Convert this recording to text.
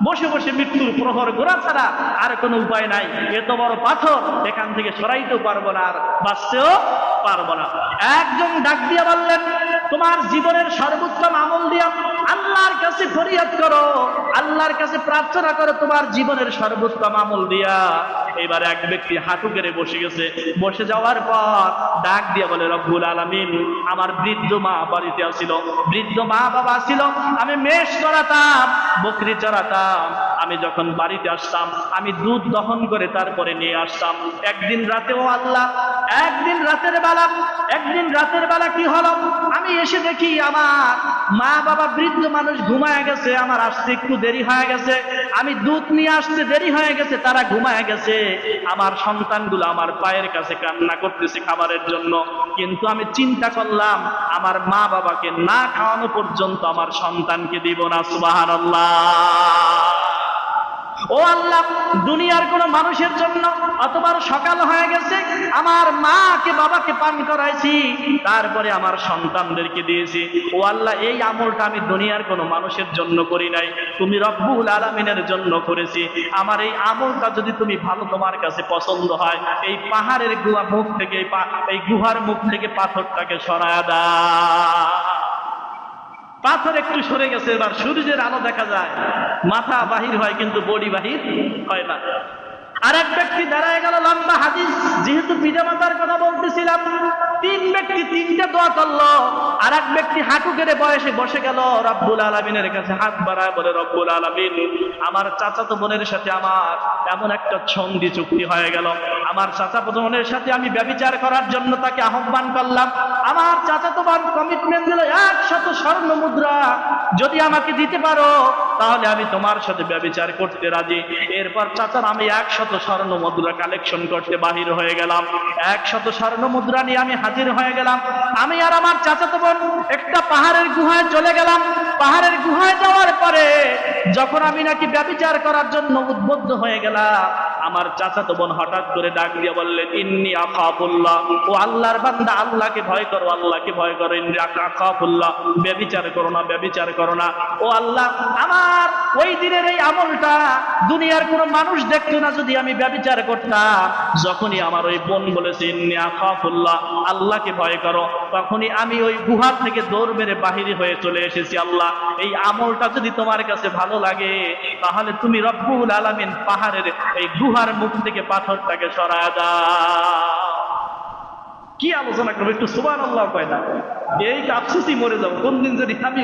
বসে বসে মৃত্যুর প্রহর ঘোরা ছাড়া আর কোনো উপায় নাই। এত বড় পাথর এখান থেকে সরাইতেও পারবো না, আর বাঁচতেও পারবো না। একজন ডাক দিয়ে বললেন, তোমার জীবনের সর্বোত্তম আমল দিয়া আল্লাহর কাছে ফরিয়াদ করো, আল্লাহর কাছে প্রার্থনা করো তোমার জীবনের সর্বোত্তম আমল দিয়া। এবার এক ব্যক্তি হাঁটু গেড়ে বসে গেছে। বসে যাওয়ার পর ডাক দিয়ে বলে, রব্বুল আলামিন, আমার বৃদ্ধ মা বাড়িতে আসিল, বৃদ্ধ মা বাবা ছিল, আমি মেষ চড়াতাম, বকরি চড়াতাম। আমি যখন বাড়িতে আসতাম আমি দুধ দহন করে তারপরে নিয়ে আসতাম। একদিন রাতেও আল্লাহ, একদিন রাতের বেলা কি হলো, আমি এসে দেখি আমার মা বাবা বৃদ্ধ মানুষ ঘুমায় গেছে, আমার আসতে একটু দেরি হয়ে গেছে, আমি দুধ নিয়ে আসতে দেরি হয়ে গেছে, তারা ঘুমায় গেছে। আমার সন্তানগুলো আমার পায়ের কাছে কান্না করতেছে খাবারের জন্য। কিন্তু আমি চিন্তা করলাম, আমার মা বাবাকে না খাওয়ানো পর্যন্ত আমার সন্তানকে দিব না। সুবহানাল্লাহ। ও আল্লাহ, দুনিয়ার কোন মানুষের জন্য অতবার সকাল হয়ে গেছে, আমার মাকে বাবাকে পান করাইছি, তারপরে আমার সন্তানদেরকে দিয়েছি। ও আল্লাহ, এই আমলটা আমি দুনিয়ার কোন মানুষের জন্য করি নাই, তুমি রব্বুল আলামিনের জন্য করেছি। আমার এই আমলটা যদি তুমি ভালো, তোমার কাছে পছন্দ হয়, এই পাহাড়ের মুখ থেকে, এই গুহার মুখ থেকে পাথরটাকে সরায়া দাও। পাথর একটু সরে গেছে, এবার সূর্যের আলো দেখা যায়, মাথা বাহির হয় কিন্তু বডি বাহির হয় না। আর এক ব্যক্তি দাঁড়ায় গেল, লম্বা হাদিস, যেহেতু পিতামাতার কথা বলতেছিলাম, তিন ব্যক্তি তিনটা দোয়া করলো। আর এক ব্যক্তি হাঁটু কেটে বয়সে বসে গেল, রব্বুল আলামিনের কাছে হাত বাড়ায় বলে, রব্বুল আলামিন, আমার চাচাতো বোনের সাথে আমার এমন একটা সন্ধি চুক্তি হয়ে গেল, আমার চাচাতো বোনের সাথে আমি ব্যভিচার করার জন্য তাকে আহ্বান করলাম। আমার চাচাতো বোন কমিটমেন্ট দিল 100 স্বর্ণ মুদ্রা, যদি আমাকে দিতে পারো তাহলে আমি তোমার সাথে ব্যভিচার করতে রাজি। এরপর চাচার আমি 100 স্বর্ণ মুদ্রা কালেকশন করতে বাহির হয়ে গেলাম। 100 স্বর্ণ মুদ্রা নিয়ে আমি হাজির হয়ে গেলাম। আমি আর আমার চাচাতো বোন একটা পাহাড়ের গুহায় চলে গেলাম। পাহাড়ের গুহায় যাওয়ার পরে যখন আমি নাকি ব্যভিচার করার জন্য উদ্বুদ্ধ হয়ে গেলাম, আমার চাচাতো বোন হঠাৎ করে ডাক দিয়ে বললেন, ইন্নী আখাফুল্লাহ, ও আল্লাহর বান্দা, আল্লাহকে ভয় করো, আল্লাহকে ভয় করো, ইন্নী আখাফুল্লাহ, ব্যভিচার করো না, ব্যভিচার করো না। ও আল্লাহ, আমার ওই দিনের এই আমলটা দুনিয়ার কোনো মানুষ দেখতো না যদি আমি ব্যভিচার করতাম। যখনই আমার ওই বোন বলেছে ইন্নী আখাফুল্লাহ, আল্লাহকে ভয় করো, তখনই আমি ওই গুহার থেকে দৌড় মেরে বাহিরে হয়ে চলে এসেছি। আল্লাহ, এই আমলটা যদি তোমার কাছে ভালো লাগে তাহলে তুমি রব্বুল আলামিন পাহাড়ের এই গুহার মুখ থেকে পাথরটাকে সরায়া দাও। কি আলোচনা করবো, একটু সুবহানাল্লাহ কয় না, এই আফসোসই মরে যাবো কোনদিন যদি আমি